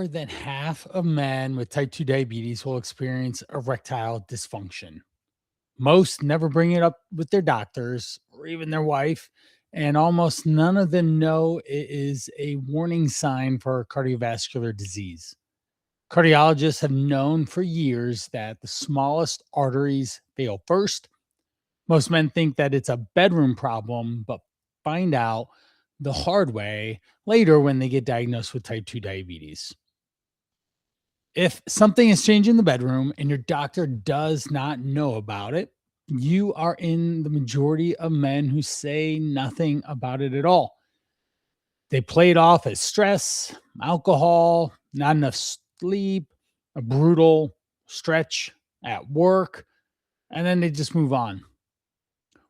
More than half of men with type 2 diabetes will experience erectile dysfunction. Most never bring it up with their doctors or even their wife, and almost none of them know it is a warning sign for cardiovascular disease. Cardiologists have known for years that the smallest arteries fail first. Most men think that it's a bedroom problem, but find out the hard way later when they get diagnosed with type 2 diabetes. If something is changing in the bedroom and your doctor does not know about it, you are in the majority of men who say nothing about it at all. They play it off as stress, alcohol, not enough sleep, a brutal stretch at work, and then they just move on.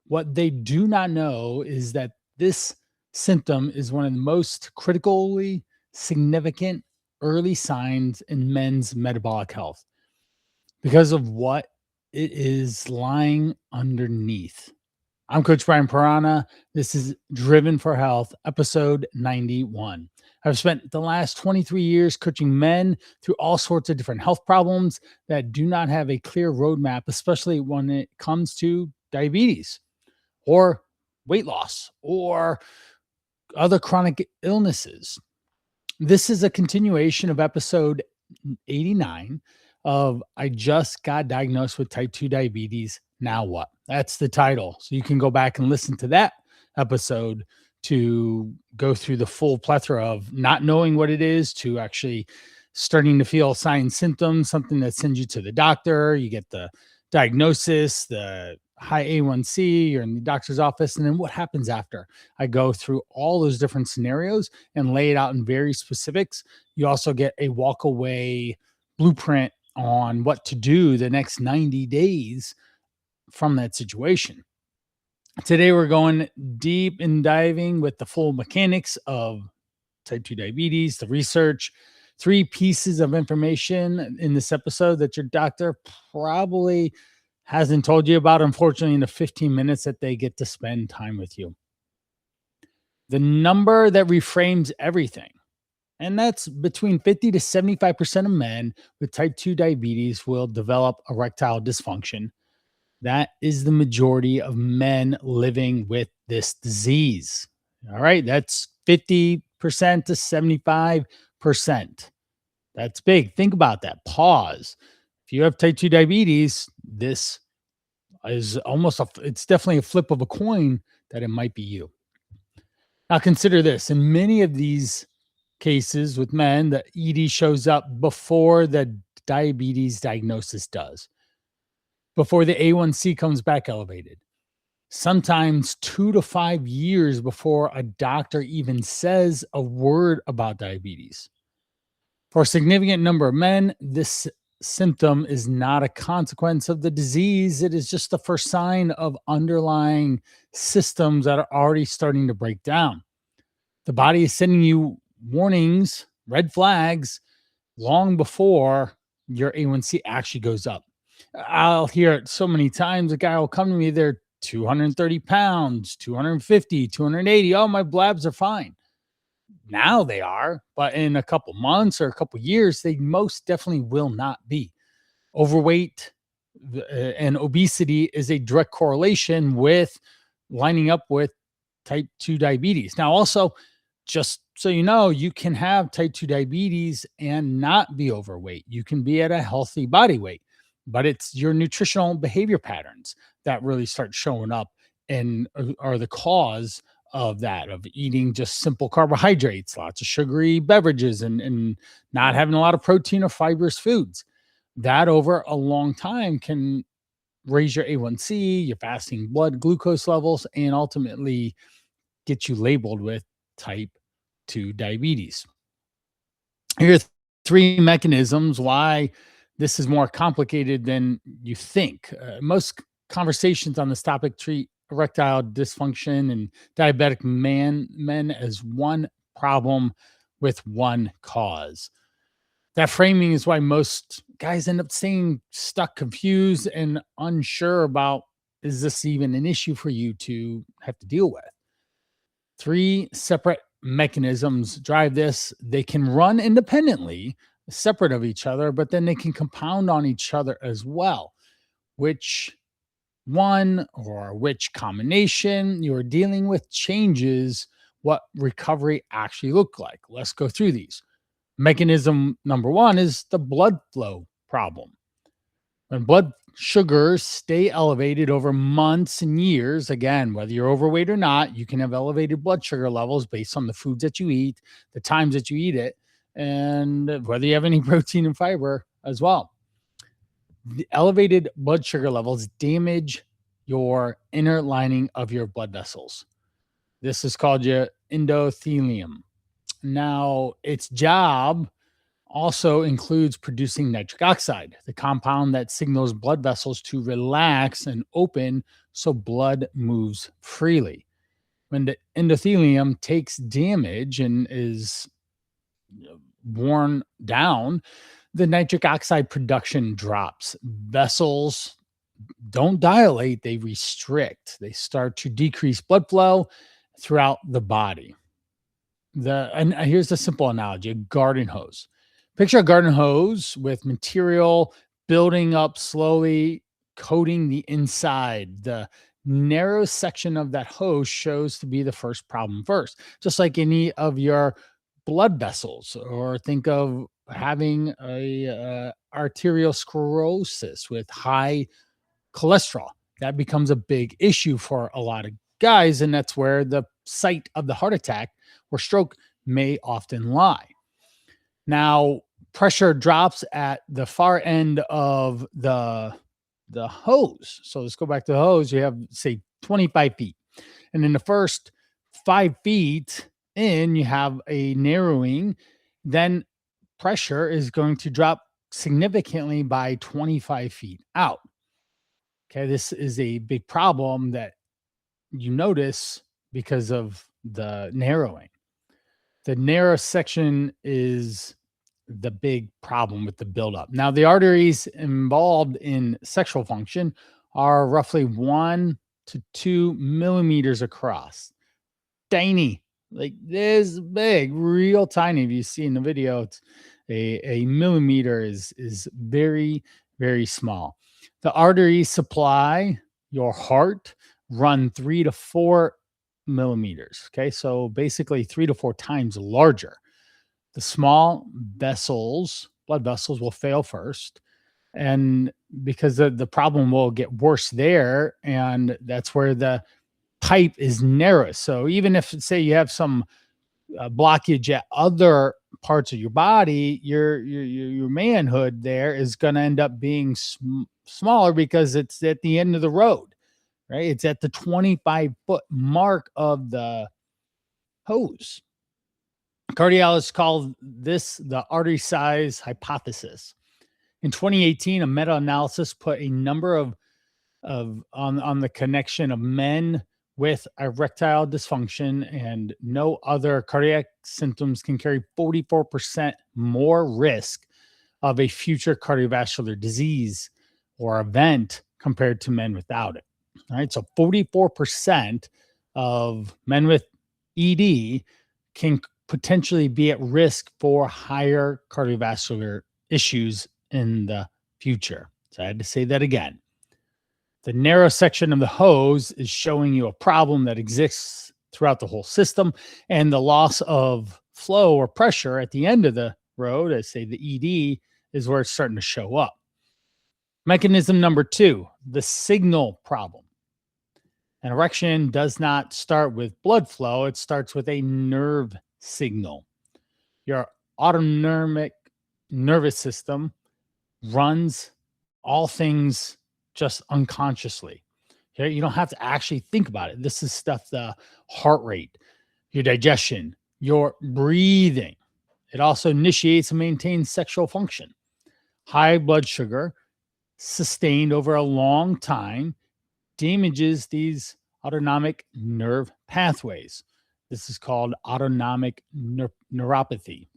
What they do not know is that this symptom is one of the most critically significant early signs in men's metabolic health because of what it is lying underneath. I'm Coach Brian Parana. This is Driven for Health, episode 91. I've spent the last 23 years coaching men through all sorts of different health problems that do not have a clear roadmap, especially when it comes to diabetes or weight loss or other chronic illnesses. This is a continuation of episode 89 of I Just Got Diagnosed with Type 2 Diabetes. Now what? That's the title. So you can go back and listen to that episode to go through the full plethora of not knowing what it is to actually starting to feel signs, symptoms, something that sends you to the doctor. You get the diagnosis, the high A1C, you're in the doctor's office, and then what happens after. I go through all those different scenarios and lay it out in very specifics. You also get a walk away blueprint on what to do the next 90 days from that situation. Today, we're going deep and diving with the full mechanics of type 2 diabetes, the research, 3 pieces of information in this episode that your doctor probably hasn't told you about, unfortunately, in the 15 minutes that they get to spend time with you. The number that reframes everything, and that's between 50 to 75% of men with type 2 diabetes will develop erectile dysfunction. That is the majority of men living with this disease. All right, that's 50% to 75%. That's big. Think about that. Pause. If you have type 2 diabetes, this is it's definitely a flip of a coin that it might be you. Now consider this. In many of these cases with men, the ED shows up before the diabetes diagnosis does, before the A1C comes back elevated, sometimes 2 to 5 years before a doctor even says a word about diabetes. For a significant number of men, this symptom is not a consequence of the disease. It is just the first sign of underlying systems that are already starting to break down. The body is sending you warnings, red flags, long before your A1C actually goes up. I'll hear it so many times. A guy will come to me, they're 230 pounds, 250, 280. Oh, my blabs are fine. Now they are, but in a couple months or a couple years, they most definitely will not be. Overweight and obesity is a direct correlation with lining up with type 2 diabetes. Now, also, just so you know, you can have type 2 diabetes and not be overweight. You can be at a healthy body weight, but it's your nutritional behavior patterns that really start showing up and are the cause of that, of eating just simple carbohydrates, lots of sugary beverages, and not having a lot of protein or fibrous foods. That over a long time can raise your A1C, your fasting blood glucose levels, and ultimately get you labeled with type 2 diabetes. Here are 3 mechanisms why this is more complicated than you think. Most conversations on this topic treat erectile dysfunction and diabetic men as one problem with one cause. That framing is why most guys end up staying stuck, confused, and unsure about, is this even an issue for you to have to deal with? 3 separate mechanisms drive this. They can run independently, separate of each other, but then they can compound on each other as well. Which one or which combination you're dealing with changes what recovery actually look like. Let's go through these. Mechanism number one is the blood flow problem. When blood sugars stay elevated over months and years, again, whether you're overweight or not, you can have elevated blood sugar levels based on the foods that you eat, the times that you eat it, and whether you have any protein and fiber as well. The elevated blood sugar levels damage your inner lining of your blood vessels. This is called your endothelium. Now, its job also includes producing nitric oxide, the compound that signals blood vessels to relax and open so blood moves freely. When the endothelium takes damage and is worn down, the nitric oxide production drops. Vessels don't dilate, they restrict. They start to decrease blood flow throughout the body. And here's a simple analogy: a garden hose. Picture a garden hose with material building up slowly, coating the inside. The narrow section of that hose shows to be the first problem first, just like any of your blood vessels, or think of having a arterial sclerosis with high cholesterol. That becomes a big issue for a lot of guys, and that's where the site of the heart attack or stroke may often lie. Now, pressure drops at the far end of the hose. So let's go back to the hose. You have, say, 25 feet. And in the first 5 feet in, you have a narrowing. Then pressure is going to drop significantly by 25 feet out. Okay, this is a big problem that you notice because of the narrowing. The narrow section is the big problem with the buildup. Now, the arteries involved in sexual function are roughly 1 to 2 millimeters across. Tiny, like this big, real tiny. If you see in the video, it's a millimeter is very, very small. The arteries supply your heart run 3 to 4 millimeters. Okay, so basically 3 to 4 times larger. The small vessels, blood vessels, will fail first, and because the problem will get worse there, and that's where the pipe is narrow. So even if, say, you have some blockage at other parts of your body, your manhood there is going to end up being smaller because it's at the end of the road, right? It's at the 25-foot mark of the hose. Cardiologists call this the artery size hypothesis. In 2018, a meta-analysis put a number of on the connection of men with erectile dysfunction and no other cardiac symptoms can carry 44% more risk of a future cardiovascular disease or event compared to men without it. All right, so 44% of men with ED can potentially be at risk for higher cardiovascular issues in the future. So I had to say that again. The narrow section of the hose is showing you a problem that exists throughout the whole system, and the loss of flow or pressure at the end of the road, I say the ED, is where it's starting to show up. Mechanism number 2, the signal problem. An erection does not start with blood flow. It starts with a nerve signal. Your autonomic nervous system runs all things just unconsciously. Okay? You don't have to actually think about it. This is stuff, the heart rate, your digestion, your breathing. It also initiates and maintains sexual function. High blood sugar sustained over a long time damages these autonomic nerve pathways. This is called autonomic neuropathy.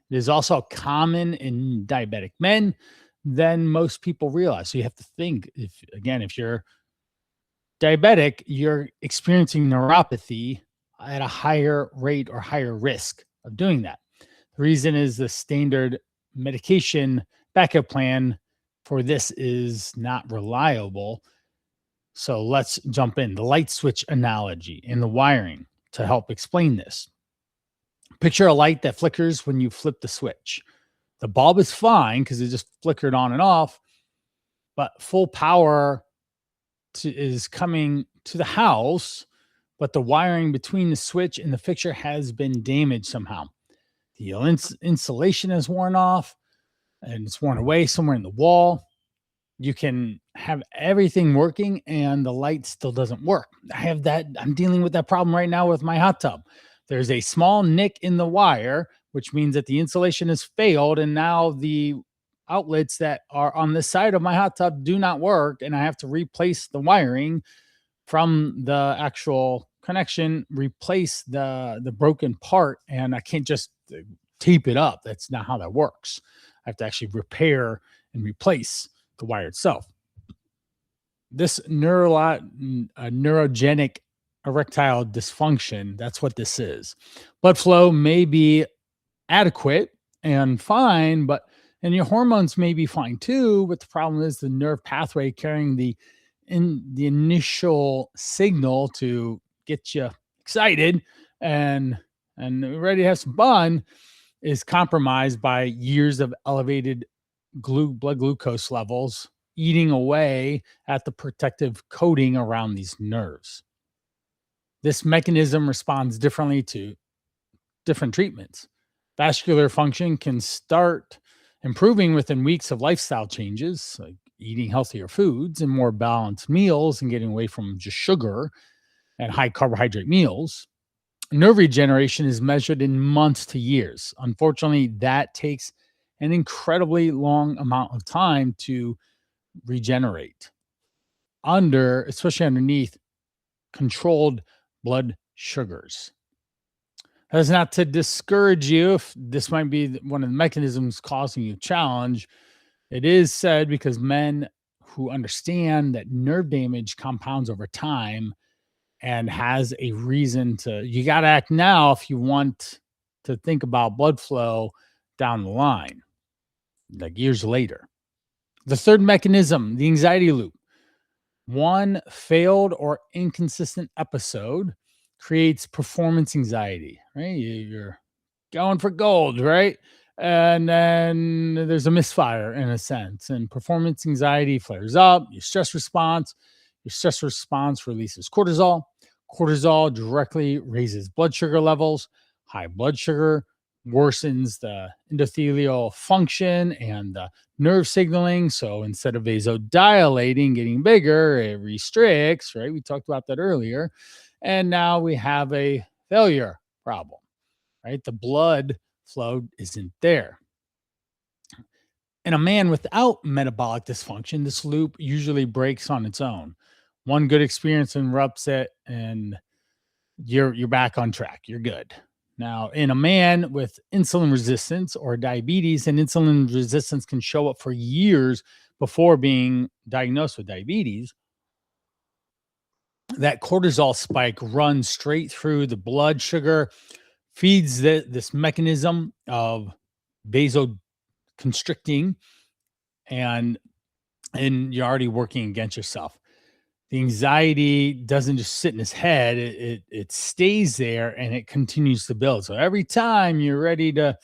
It is also common in diabetic men than most people realize. So you have to think, if you're diabetic, you're experiencing neuropathy at a higher rate or higher risk of doing that. The reason is the standard medication backup plan for this is not reliable. So let's jump in. The light switch analogy and the wiring to help explain this. Picture a light that flickers when you flip the switch. The bulb is fine because it just flickered on and off, but full power is coming to the house, but the wiring between the switch and the fixture has been damaged somehow. The insulation is worn off and it's worn away somewhere in the wall. You can have everything working and the light still doesn't work. I'm dealing with that problem right now with my hot tub. There's a small nick in the wire, which means that the insulation has failed. And now the outlets that are on the side of my hot tub do not work. And I have to replace the wiring from the actual connection, replace the broken part. And I can't just tape it up. That's not how that works. I have to actually repair and replace the wire itself. This neurogenic erectile dysfunction, that's what this is. Blood flow may be adequate and fine, and your hormones may be fine too, but the problem is the nerve pathway carrying the initial signal to get you excited and ready to have some fun is compromised by years of elevated blood glucose levels eating away at the protective coating around these nerves. This mechanism responds differently to different treatments. Vascular function can start improving within weeks of lifestyle changes, like eating healthier foods and more balanced meals and getting away from just sugar and high carbohydrate meals. Nerve regeneration is measured in months to years. Unfortunately, that takes an incredibly long amount of time to regenerate especially underneath controlled blood sugars. That's not to discourage you if this might be one of the mechanisms causing you challenge. It is said because men who understand that nerve damage compounds over time and has a reason you got to act now if you want to think about blood flow down the line, like years later. The third mechanism, the anxiety loop. One failed or inconsistent episode creates performance anxiety, right? You're going for gold, right? And then there's a misfire in a sense, and performance anxiety flares up. Your stress response releases cortisol. Cortisol directly raises blood sugar levels. High blood sugar worsens the endothelial function and the nerve signaling. So instead of vasodilating, getting bigger, it restricts, right? We talked about that earlier. And now we have a failure problem, right? The blood flow isn't there. In a man without metabolic dysfunction, this loop usually breaks on its own. One good experience interrupts it and you're back on track. You're good. Now, in a man with insulin resistance or diabetes, and insulin resistance can show up for years before being diagnosed with diabetes, that cortisol spike runs straight through the blood sugar, feeds this mechanism of vasoconstricting, and you're already working against yourself. The anxiety doesn't just sit in his head, it stays there and it continues to build. So every time you're ready to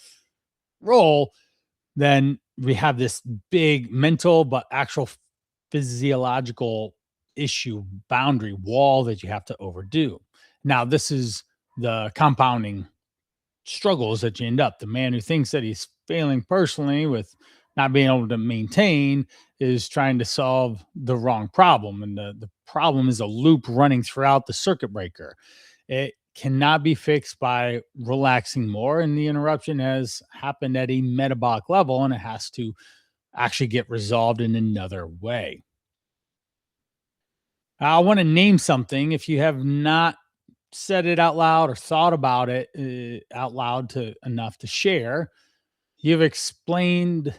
roll, then we have this big mental but actual physiological issue boundary wall that you have to overdo. Now, this is the compounding struggles that you end up. The man who thinks that he's failing personally with not being able to maintain is trying to solve the wrong problem. And the problem is a loop running throughout the circuit breaker. It cannot be fixed by relaxing more. And the interruption has happened at a metabolic level and it has to actually get resolved in another way. I want to name something. If you have not said it out loud or thought about it out loud enough to share, you've explained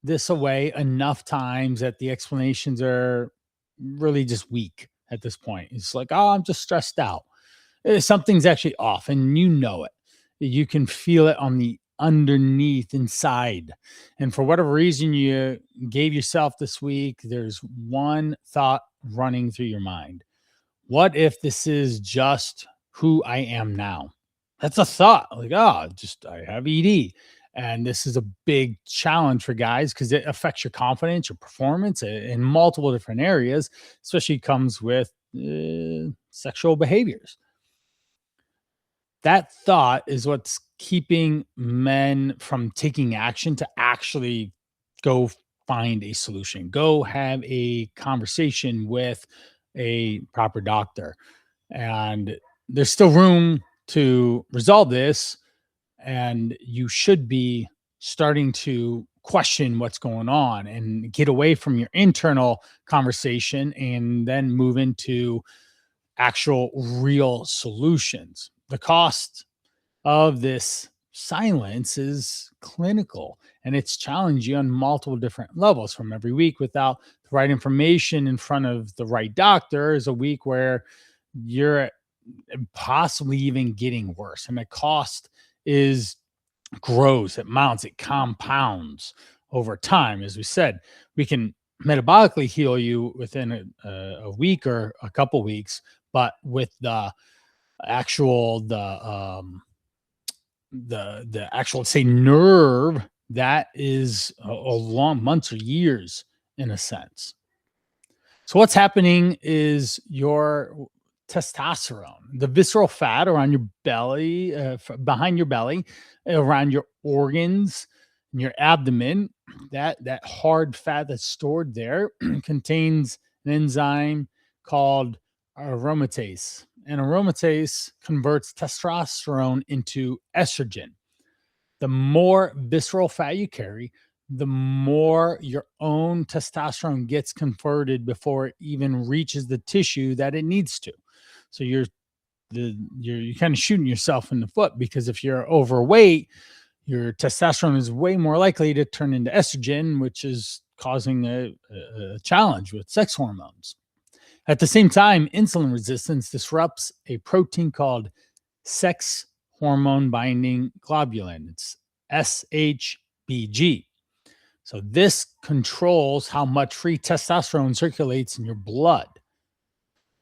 this away enough times that the explanations are really just weak at this point. It's like, oh, I'm just stressed out. Something's actually off and you know it. You can feel it on the underneath inside. And for whatever reason you gave yourself this week, there's one thought running through your mind. What if this is just who I am now? That's a thought. Like, oh, just I have ED. And this is a big challenge for guys because it affects your confidence, your performance in multiple different areas, especially comes with sexual behaviors. That thought is what's keeping men from taking action to actually go find a solution, go have a conversation with a proper doctor. And there's still room to resolve this. And you should be starting to question what's going on and get away from your internal conversation and then move into actual real solutions. The cost of this silence is clinical and it's challenging on multiple different levels. From every week without the right information in front of the right doctor is a week where you're possibly even getting worse. And the cost is grows, it mounts, it compounds over time. As we said, we can metabolically heal you within a week or a couple weeks, but with the actual the actual say nerve, that is a long months or years in a sense. So what's happening is your testosterone, the visceral fat around your belly, behind your belly, around your organs, and your abdomen. That hard fat that's stored there contains an enzyme called aromatase, and aromatase converts testosterone into estrogen. The more visceral fat you carry, the more your own testosterone gets converted before it even reaches the tissue that it needs to. So you're kind of shooting yourself in the foot because if you're overweight, your testosterone is way more likely to turn into estrogen, which is causing a challenge with sex hormones. At the same time, insulin resistance disrupts a protein called sex hormone binding globulin. It's SHBG. So this controls how much free testosterone circulates in your blood.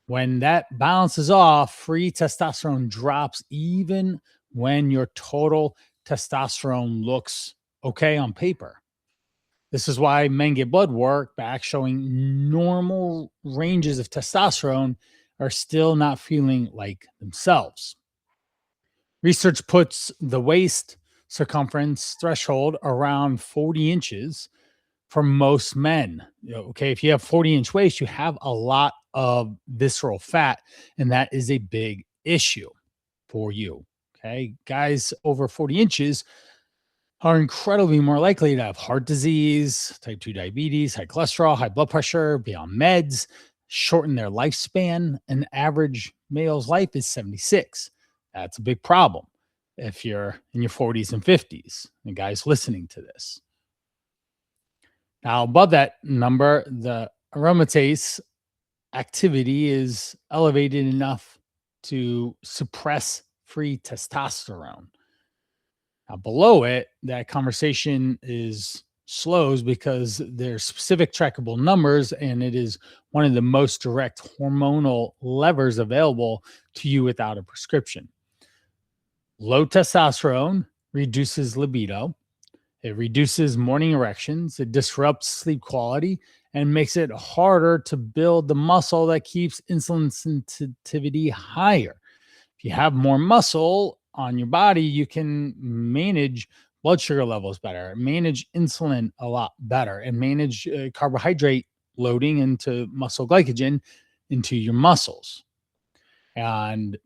When that balances off, free testosterone drops even when your total testosterone looks okay on paper. This is why men get blood work back showing normal ranges of testosterone are still not feeling like themselves. Research puts the waist circumference threshold around 40 inches for most men. Okay, if you have 40-inch waist, you have a lot of visceral fat, and that is a big issue for you. Okay, guys over 40 inches are incredibly more likely to have heart disease, type 2 diabetes, high cholesterol, high blood pressure, be on meds, shorten their lifespan. An average male's life is 76. That's a big problem if you're in your 40s and 50s, and guys listening to this. Now, above that number, the aromatase activity is elevated enough to suppress free testosterone. Now, below it, that conversation is slows because there's specific trackable numbers, and it is one of the most direct hormonal levers available to you without a prescription. Low testosterone reduces libido. It reduces morning erections. It disrupts sleep quality and makes it harder to build the muscle that keeps insulin sensitivity higher. If you have more muscle on your body, you can manage blood sugar levels better, manage insulin a lot better, and manage carbohydrate loading into muscle glycogen into your muscles. And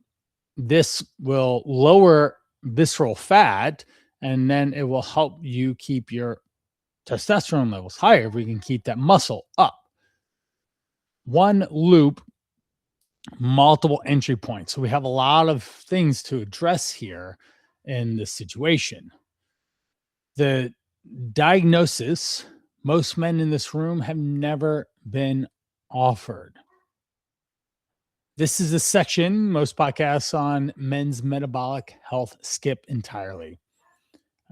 this will lower visceral fat, and then it will help you keep your testosterone levels higher if we can keep that muscle up. One loop, multiple entry points. So we have a lot of things to address here in this situation. The diagnosis, most men in this room have never been offered. This is a section most podcasts on men's metabolic health skip entirely.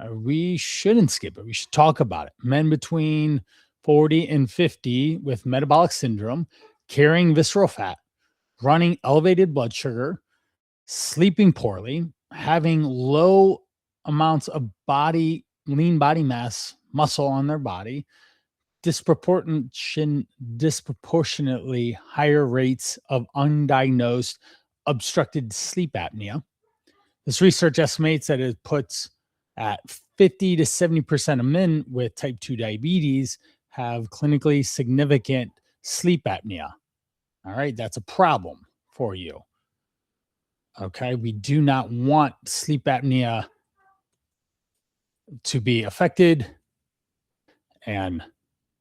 We shouldn't skip it. We should talk about it. Men between 40 and 50 with metabolic syndrome, carrying visceral fat, running elevated blood sugar, sleeping poorly, having low amounts of lean body mass, muscle on their body, disproportionately higher rates of undiagnosed obstructed sleep apnea. This research estimates that it puts at 50 to 70% of men with type 2 diabetes have clinically significant sleep apnea. All right, that's a problem for you. Okay, we do not want sleep apnea to be affected and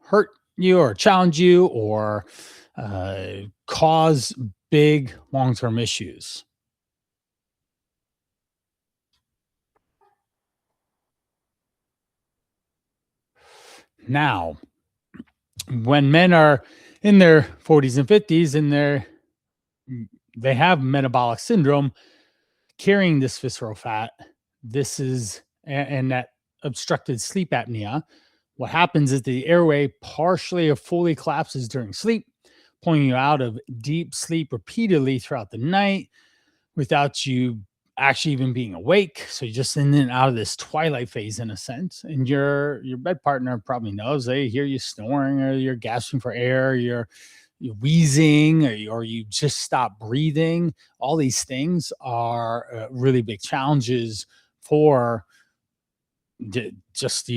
hurt you or challenge you or cause big long term issues. Now, when men are in their 40s and 50s and they have metabolic syndrome carrying this visceral fat, this is and that obstructed sleep apnea, what happens is the airway partially or fully collapses during sleep, pulling you out of deep sleep repeatedly throughout the night without you actually even being awake. So you're just in and out of this twilight phase in a sense. And your bed partner probably knows. They hear you snoring or you're gasping for air, you're wheezing, or you just stop breathing. All these things are really big challenges for just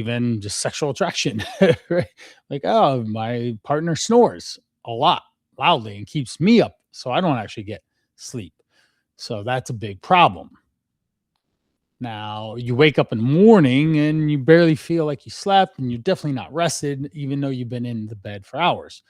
sexual attraction. Right? Like, oh, my partner snores a lot loudly and keeps me up, so I don't actually get sleep. So that's a big problem. Now you wake up in the morning and you barely feel like you slept, and you're definitely not rested, even though you've been in the bed for hours.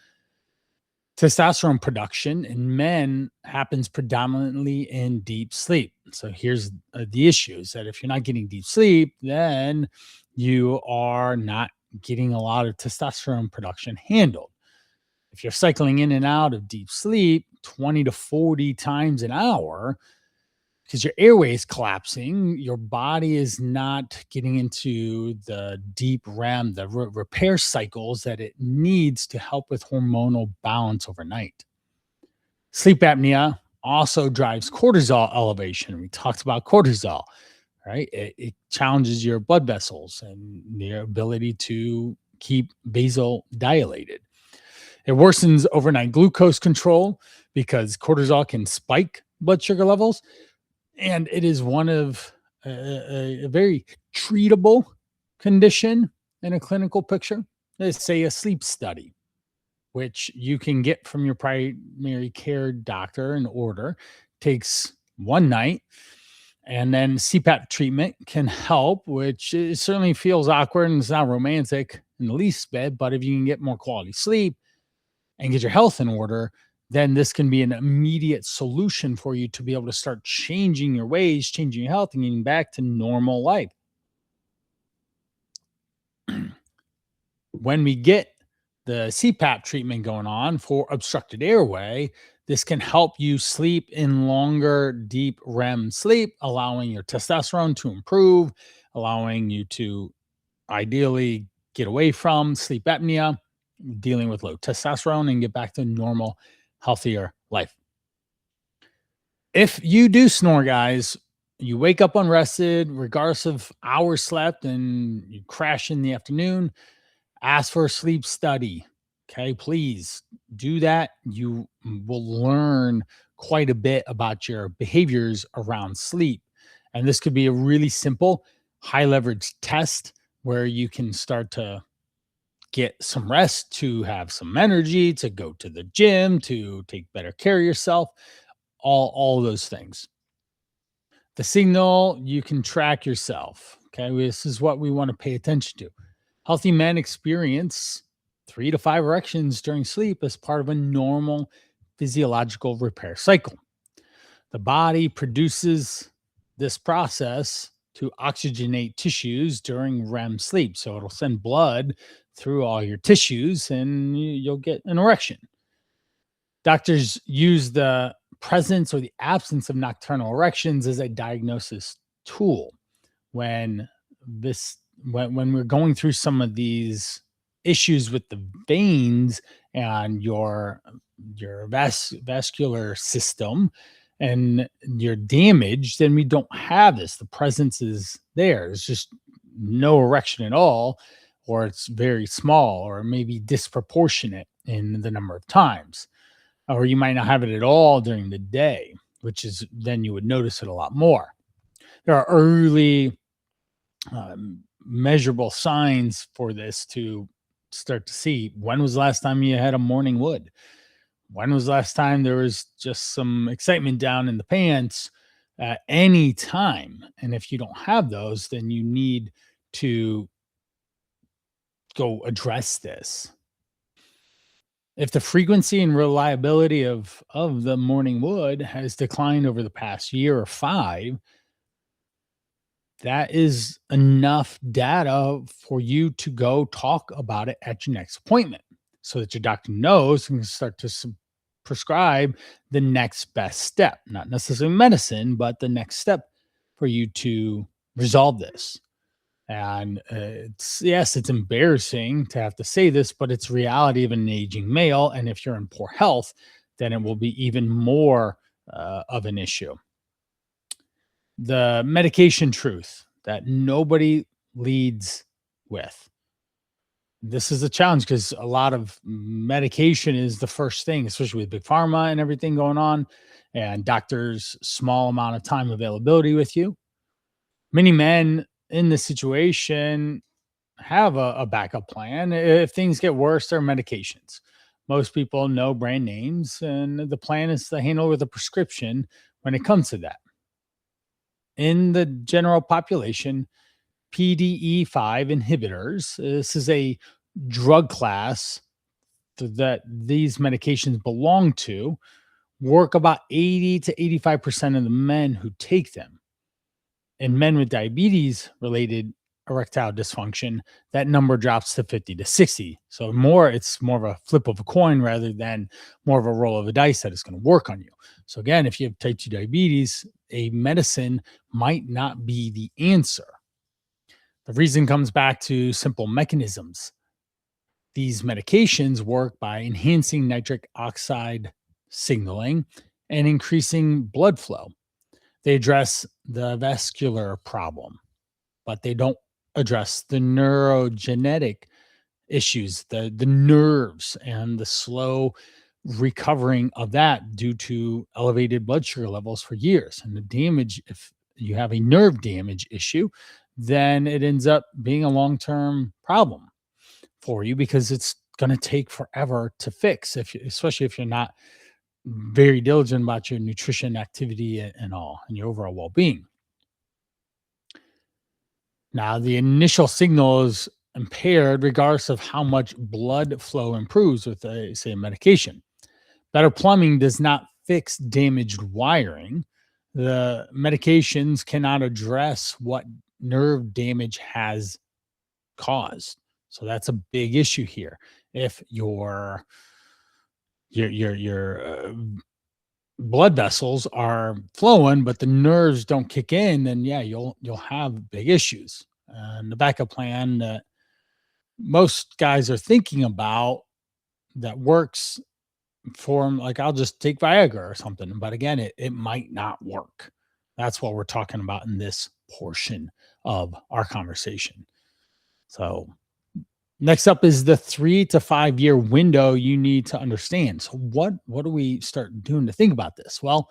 Testosterone production in men happens predominantly in deep sleep. So here's the issue is that if you're not getting deep sleep, then you are not getting a lot of testosterone production handled. If you're cycling in and out of deep sleep 20 to 40 times an hour, because your airway is collapsing, your body is not getting into the deep REM, the repair cycles that it needs to help with hormonal balance overnight. Sleep apnea also drives cortisol elevation. We talked about cortisol, right? It challenges your blood vessels and their ability to keep basal dilated. It worsens overnight glucose control because cortisol can spike blood sugar levels, and it is one of a very treatable condition in a clinical picture. Let's say a sleep study, which you can get from your primary care doctor and order, takes one night. And then CPAP treatment can help, which it certainly feels awkward and it's not romantic in the least bit. But if you can get more quality sleep and get your health in order, then this can be an immediate solution for you to be able to start changing your ways, changing your health, and getting back to normal life. When we get the CPAP treatment going on for obstructed airway, this can help you sleep in longer, deep REM sleep, allowing your testosterone to improve, allowing you to ideally get away from sleep apnea, dealing with low testosterone, and get back to normal, healthier life. If you do snore, guys, you wake up unrested, regardless of hours slept, and you crash in the afternoon, ask for a sleep study. Okay, please do that. You will learn quite a bit about your behaviors around sleep. And this could be a really simple, high leverage test where you can start to get some rest, to have some energy, to go to the gym, to take better care of yourself, all those things. The signal you can track yourself. Okay, this is what we want to pay attention to. Healthy men experience 3 to 5 erections during sleep as part of a normal physiological repair cycle. The body produces this process to oxygenate tissues during REM sleep. So it'll send blood through all your tissues and you'll get an erection. Doctors use the presence or the absence of nocturnal erections is a diagnosis tool. When this when we're going through some of these issues with the veins and your vascular system and you're damaged, then we don't have this. The presence is there. It's just no erection at all, or it's very small, or maybe disproportionate in the number of times. Or you might not have it at all during the day, which is then you would notice it a lot more. There are early measurable signs for this to start to see. When was the last time you had a morning wood? When was the last time there was just some excitement down in the pants at any time? And if you don't have those, then you need to go address this. If the frequency and reliability of the morning wood has declined over the past year or 5, that is enough data for you to go talk about it at your next appointment so that your doctor knows and can start to prescribe the next best step, not necessarily medicine, but the next step for you to resolve this. And yes, it's embarrassing to have to say this, but it's reality of an aging male. And if you're in poor health, then it will be even more of an issue. The medication truth that nobody leads with. This is a challenge because a lot of medication is the first thing, especially with big pharma and everything going on, and doctors' small amount of time availability with you. Many men in this situation have a backup plan. If things get worse, there are medications. Most people know brand names, and the plan is to handle with a prescription when it comes to that. In the general population, PDE5 inhibitors, this is a drug class that these medications belong to, work about 80 to 85% of the men who take them. In men with diabetes related erectile dysfunction, that number drops to 50 to 60. So it's more of a flip of a coin rather than more of a roll of a dice that is going to work on you. So again, if you have type 2 diabetes, a medicine might not be the answer. The reason comes back to simple mechanisms. These medications work by enhancing nitric oxide signaling and increasing blood flow. They address the vascular problem, but they don't address the neurogenetic issues, the nerves and the slow recovering of that due to elevated blood sugar levels for years. And the damage, if you have a nerve damage issue, then it ends up being a long-term problem for you because it's going to take forever to fix, especially if you're not very diligent about your nutrition, activity, and all, and your overall well-being. Now, the initial signal is impaired regardless of how much blood flow improves with, say, a medication. Better plumbing does not fix damaged wiring. The medications cannot address what nerve damage has caused. So that's a big issue here. If your blood vessels are flowing, but the nerves don't kick in, then yeah, you'll have big issues. And the backup plan that most guys are thinking about that works for them, like I'll just take Viagra or something. But again, it might not work. That's what we're talking about in this portion of our conversation. So next up is the 3 to 5 year window you need to understand. So what do we start doing to think about this? Well,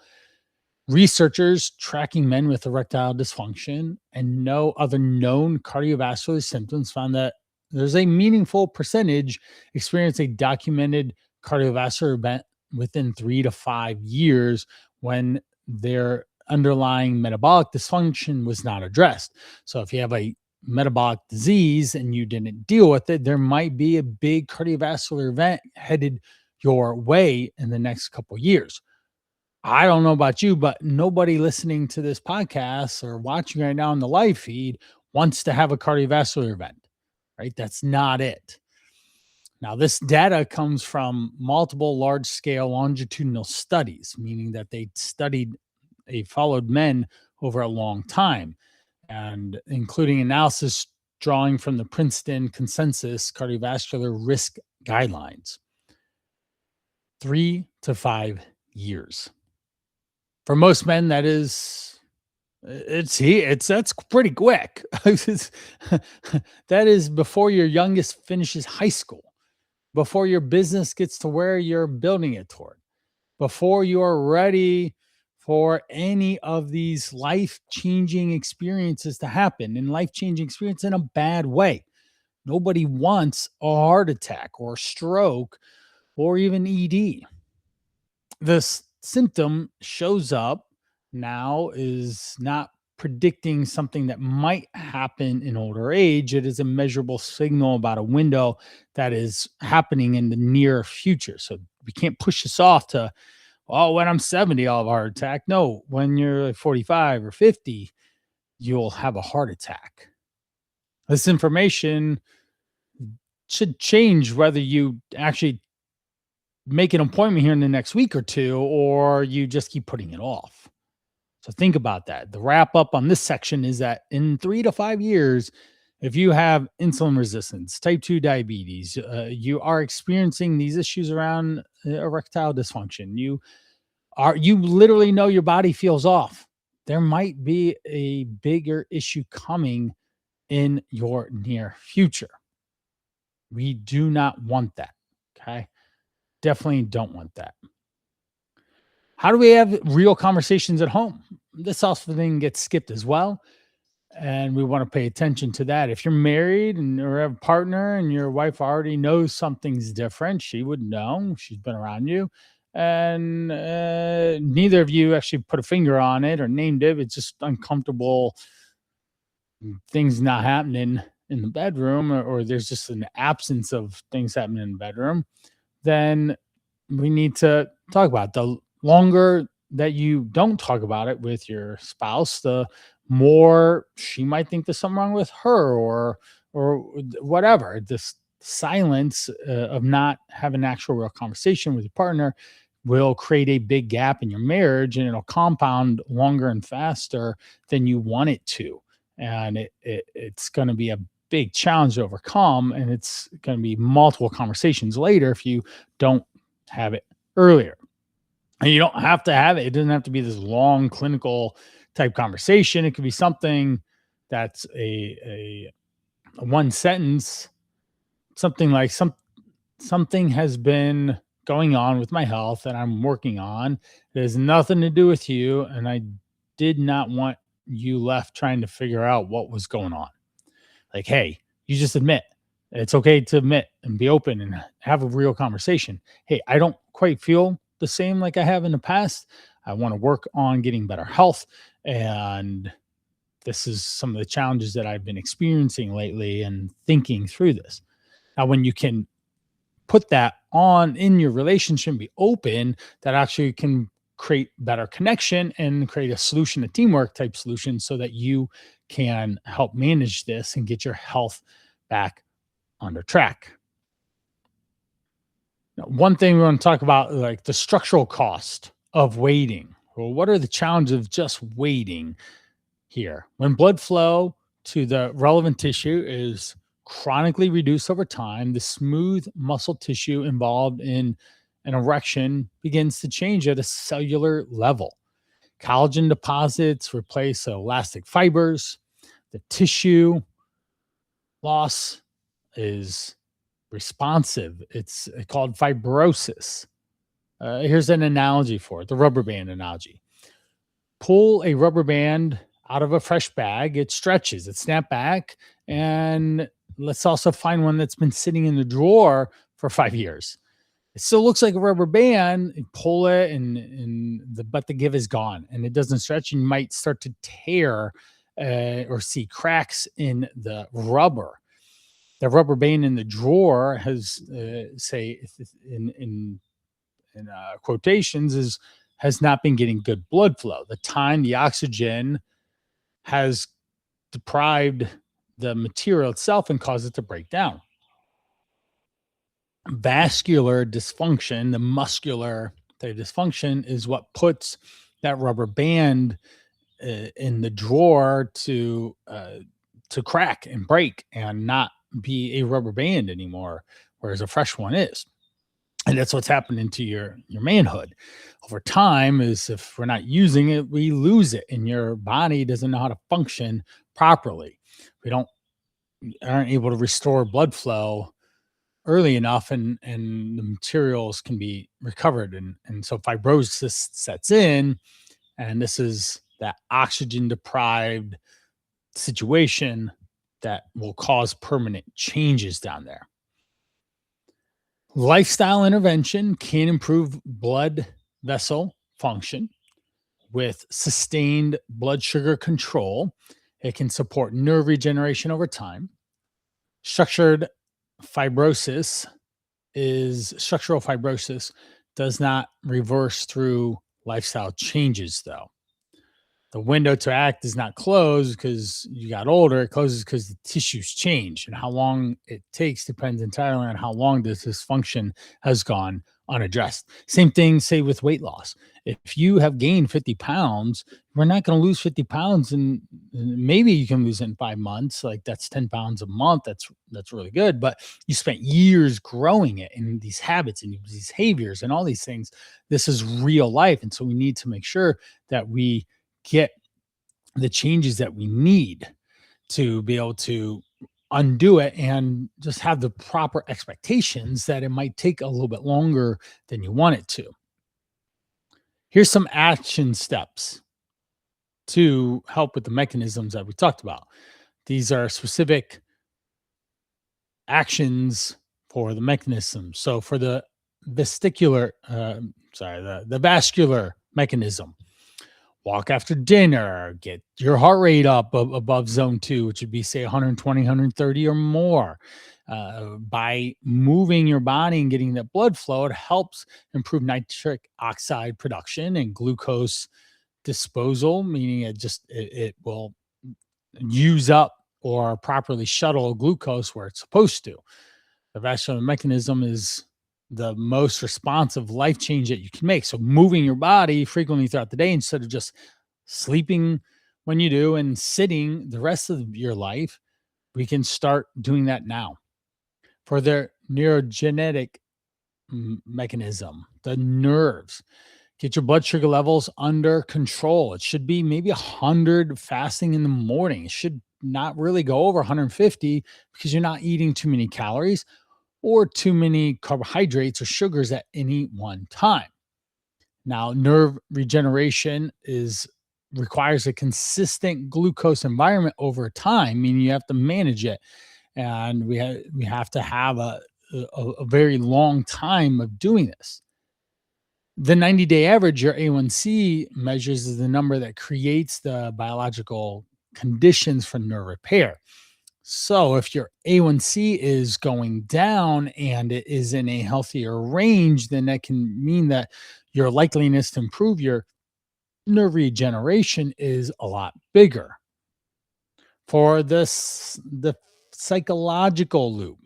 researchers tracking men with erectile dysfunction and no other known cardiovascular symptoms found that there's a meaningful percentage experience a documented cardiovascular event within 3 to 5 years when their underlying metabolic dysfunction was not addressed. So if you have a metabolic disease and you didn't deal with it, there might be a big cardiovascular event headed your way in the next couple of years. I don't know about you, but nobody listening to this podcast or watching right now on the live feed wants to have a cardiovascular event, right? That's not it. Now, this data comes from multiple large scale longitudinal studies, meaning that they followed men over a long time, and including analysis drawing from the Princeton Consensus Cardiovascular Risk Guidelines. 3 to 5 years. For most men, that is it's that's pretty quick. That is before your youngest finishes high school, before your business gets to where you're building it toward, before you're ready for any of these life-changing experiences to happen, and life-changing experience in a bad way. Nobody wants a heart attack or stroke or even ED. This symptom shows up now is not predicting something that might happen in older age. It is a measurable signal about a window that is happening in the near future. So we can't push this off to, oh, when I'm 70, I'll have a heart attack. No, when you're like 45 or 50, you'll have a heart attack. This information should change whether you actually make an appointment here in the next week or two, or you just keep putting it off. So think about that. The wrap up on this section is that in 3 to 5 years, if you have insulin resistance, type 2 diabetes, you are experiencing these issues around erectile dysfunction, you literally know your body feels off. There might be a bigger issue coming in your near future. We do not want that. Okay. Definitely don't want that. How do we have real conversations at home? This also thing gets skipped as well. And we want to pay attention to that. If you're married and or have a partner and your wife already knows something's different, she would know. She's been around you. And neither of you actually put a finger on it or named it. It's just uncomfortable things not happening in the bedroom, or there's just an absence of things happening in the bedroom. Then we need to talk about it. The longer that you don't talk about it with your spouse, the more she might think there's something wrong with her, or whatever. This silence of not having an actual real conversation with your partner will create a big gap in your marriage, and it'll compound longer and faster than you want it to. And it's going to be a big challenge to overcome, and it's going to be multiple conversations later if you don't have it earlier. And you don't have to have it. It doesn't have to be this long clinical type conversation. It could be something that's a one sentence, something like something has been going on with my health that I'm working on. It has nothing to do with you, and I did not want you left trying to figure out what was going on. Like, hey, you just admit. It's okay to admit and be open and have a real conversation. Hey, I don't quite feel the same like I have in the past. I want to work on getting better health. And this is some of the challenges that I've been experiencing lately and thinking through this. Now, when you can put that on in your relationship, be open, that actually can create better connection and create a solution, a teamwork type solution, so that you can help manage this and get your health back under track. Now, one thing we want to talk about, like the structural cost of waiting. Well, what are the challenges of just waiting here? When blood flow to the relevant tissue is chronically reduced over time, the smooth muscle tissue involved in an erection begins to change at a cellular level. Collagen deposits replace elastic fibers. The tissue loss is responsive. It's called fibrosis. Here's an analogy for it, the rubber band analogy. Pull a rubber band out of a fresh bag, it stretches, it snaps back, and let's also find one that's been sitting in the drawer for 5 years. It still looks like a rubber band. You pull it, but the give is gone, and it doesn't stretch. And you might start to tear or see cracks in the rubber. The rubber band in the drawer has, say, in quotations, has not been getting good blood flow. The oxygen has deprived the material itself and caused it to break down. Vascular dysfunction, the dysfunction is what puts that rubber band in the drawer to crack and break and not be a rubber band anymore, whereas a fresh one is. And that's what's happening to your manhood over time. Is if we're not using it, we lose it, and your body doesn't know how to function properly. We don't aren't able to restore blood flow early enough, and the materials can be recovered, and so fibrosis sets in, and this is that oxygen deprived situation that will cause permanent changes down there. Lifestyle intervention can improve blood vessel function with sustained blood sugar control. It can support nerve regeneration over time. Structured fibrosis structural fibrosis does not reverse through lifestyle changes, though. The window to act is not closed because you got older. It closes because the tissues change, and how long it takes depends entirely on how long this dysfunction has gone unaddressed. Same thing, say, with weight loss. If you have gained 50 pounds, we're not going to lose 50 pounds, and maybe you can lose it in 5 months. Like, that's 10 pounds a month. That's really good. But you spent years growing it in these habits and these behaviors and all these things. This is real life. And so we need to make sure that we get the changes that we need to be able to undo it, and just have the proper expectations that it might take a little bit longer than you want it to. Here's some action steps to help with the mechanisms that we talked about. These are specific actions for the mechanism. So for the the vascular mechanism, walk after dinner, get your heart rate up above zone 2, which would be, say, 120, 130 or more. By moving your body and getting that blood flow, it helps improve nitric oxide production and glucose disposal, meaning it will use up or properly shuttle glucose where it's supposed to. The vascular mechanism is the most responsive life change that you can make. So moving your body frequently throughout the day, instead of just sleeping when you do and sitting the rest of your life, we can start doing that now. For their neurogenetic mechanism, the nerves, get your blood sugar levels under control. It should be maybe 100 fasting in the morning. It should not really go over 150 because you're not eating too many calories or too many carbohydrates or sugars at any one time. Now, nerve regeneration requires a consistent glucose environment over time, meaning you have to manage it, and we have to have a very long time of doing this. The 90-day average, your A1C measures, is the number that creates the biological conditions for nerve repair. So if your A1C is going down and it is in a healthier range, then that can mean that your likeliness to improve your nerve regeneration is a lot bigger. For the psychological loop,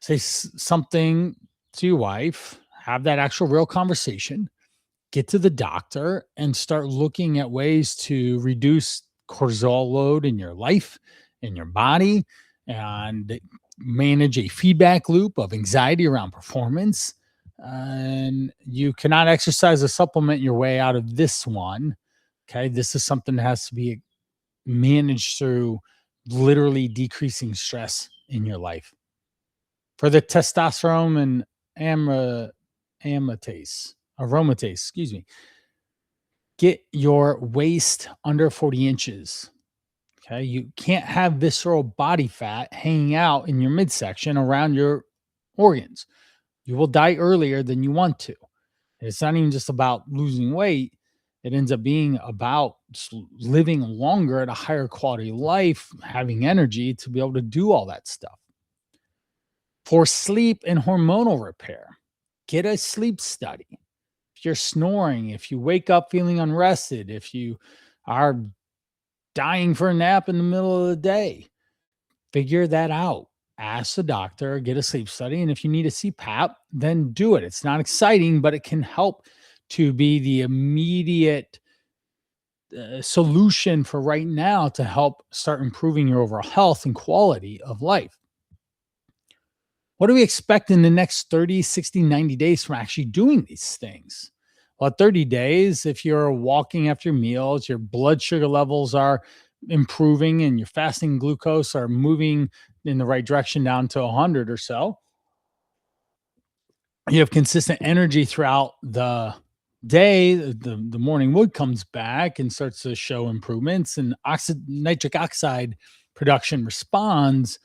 say something to your wife, have that actual real conversation, get to the doctor, and start looking at ways to reduce cortisol load in your life, in your body, and manage a feedback loop of anxiety around performance. And you cannot exercise or supplement your way out of this one. Okay. This is something that has to be managed through literally decreasing stress in your life. For the testosterone and aromatase, get your waist under 40 inches. Okay. You can't have visceral body fat hanging out in your midsection around your organs. You will die earlier than you want to. It's not even just about losing weight. It ends up being about just living longer at a higher quality life, having energy to be able to do all that stuff. For sleep and hormonal repair, get a sleep study. If you're snoring, if you wake up feeling unrested, if you are dying for a nap in the middle of the day, figure that out. ask the doctor, get a sleep study. And if you need a CPAP, then do it. It's not exciting, but it can help to be the immediate solution for right now to help start improving your overall health and quality of life. What do we expect in the next 30, 60, 90 days from actually doing these things? Well, 30 days, if you're walking after meals, your blood sugar levels are improving and your fasting glucose are moving in the right direction down to 100 or so. You have consistent energy throughout the day. The morning wood comes back and starts to show improvements, and nitric oxide production responds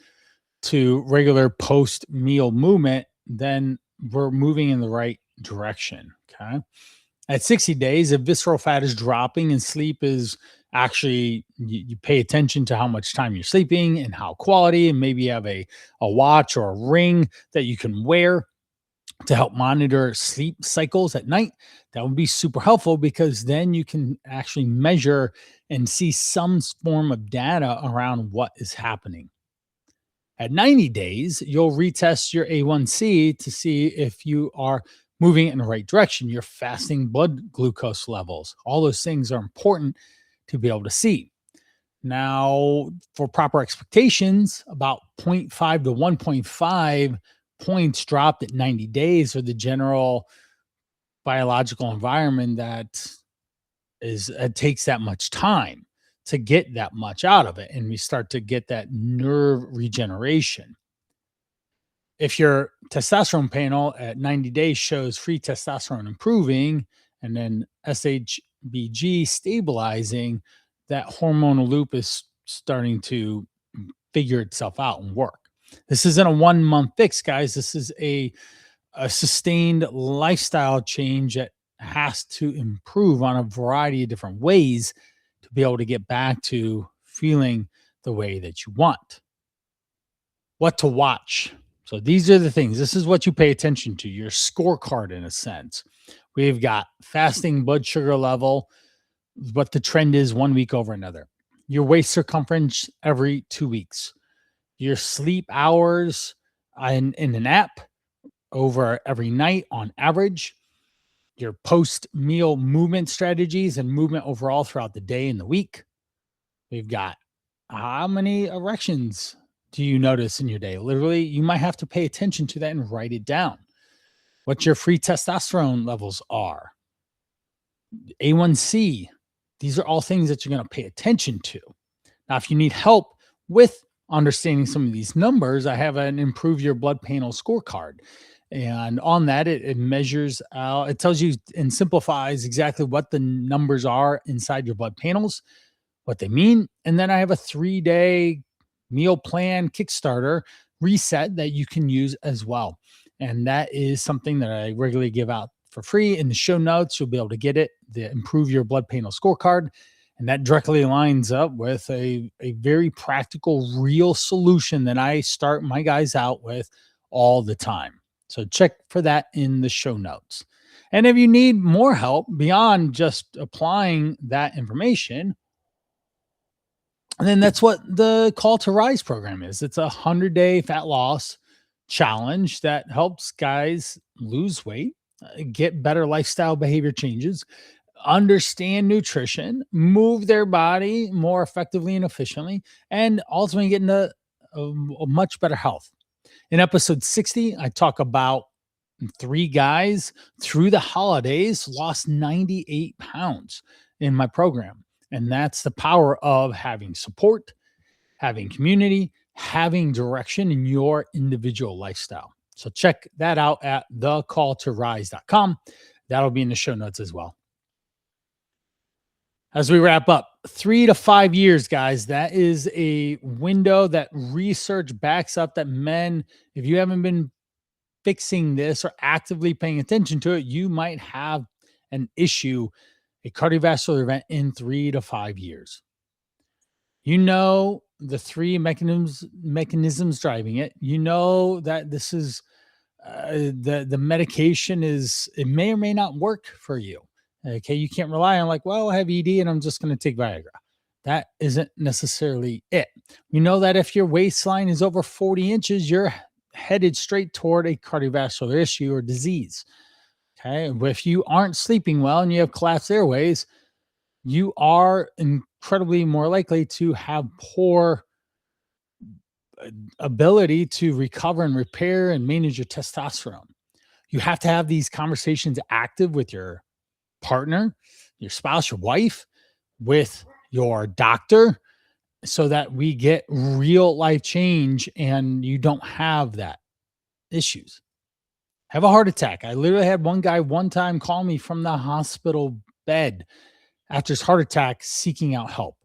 to regular post meal movement, then we're moving in the right direction. Okay. At 60 days, if visceral fat is dropping and sleep is actually, you pay attention to how much time you're sleeping and how quality, and maybe you have a watch or a ring that you can wear to help monitor sleep cycles at night. That would be super helpful because then you can actually measure and see some form of data around what is happening. At 90 days, you'll retest your A1C to see if you are moving in the right direction, your fasting blood glucose levels. All those things are important to be able to see. Now, for proper expectations, about zero point 0.5 to 1.5 points dropped at 90 days are the general biological environment that it takes that much time to get that much out of it, and we start to get that nerve regeneration. If your testosterone panel at 90 days shows free testosterone improving and then SHBG stabilizing, that hormonal loop is starting to figure itself out and work. This isn't a 1 month fix, guys. This is a sustained lifestyle change that has to improve on a variety of different ways to be able to get back to feeling the way that you want. What to watch. So these are the things. This is what you pay attention to, your scorecard in a sense. We've got fasting blood sugar level, what the trend is 1 week over another. Your waist circumference every 2 weeks. Your sleep hours in a nap over every night on average. Your post-meal movement strategies and movement overall throughout the day and the week. We've got how many erections do you notice in your day? Literally, you might have to pay attention to that and write it down. What your free testosterone levels are. A1C. These are all things that you're going to pay attention to. Now, if you need help with understanding some of these numbers, I have an Improve Your Blood Panel scorecard. And on that, it measures out, it tells you and simplifies exactly what the numbers are inside your blood panels, what they mean. And then I have a 3-day meal plan Kickstarter reset that you can use as well. And that is something that I regularly give out for free. In the show notes, you'll be able to get it, the Improve Your Blood Panel scorecard. And that directly lines up with a very practical, real solution that I start my guys out with all the time. So check for that in the show notes. And if you need more help beyond just applying that information, then that's what the Call to Rise program is. It's a 100-day fat loss challenge that helps guys lose weight, get better lifestyle behavior changes, understand nutrition, move their body more effectively and efficiently, and ultimately get into a much better health. In episode 60, I talk about 3 guys through the holidays lost 98 pounds in my program. And that's the power of having support, having community, having direction in your individual lifestyle. So check that out at thecalltorise.com. That'll be in the show notes as well. As we wrap up, 3 to 5 years, guys, that is a window that research backs up that men, if you haven't been fixing this or actively paying attention to it, you might have an issue, a cardiovascular event in 3 to 5 years. You know the 3 mechanisms driving it. You know that this is the medication is, it may or may not work for you. Okay, you can't rely on like, well, I have ED and I'm just going to take Viagra. That isn't necessarily it. We know that if your waistline is over 40 inches, you're headed straight toward a cardiovascular issue or disease. Okay. If you aren't sleeping well and you have collapsed airways, you are incredibly more likely to have poor ability to recover and repair and manage your testosterone. You have to have these conversations active with your partner, your spouse, your wife, with your doctor, so that we get real life change and you don't have that issues. Have a heart attack. I literally had one guy one time call me from the hospital bed after his heart attack seeking out help.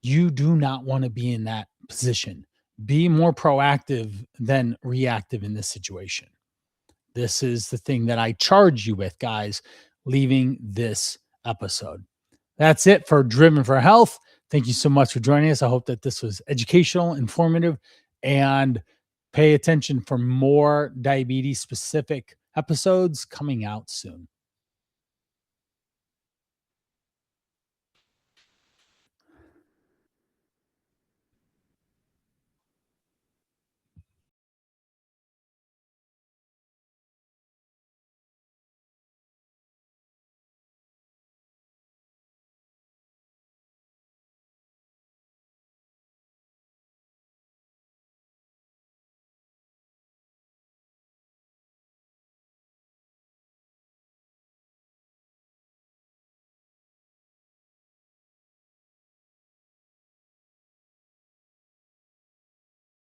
You do not want to be in that position. Be more proactive than reactive in this situation. This is the thing that I charge you with, guys, leaving this episode. That's it for Driven for Health. Thank you so much for joining us. I hope that this was educational, informative, and pay attention for more diabetes specific episodes coming out soon.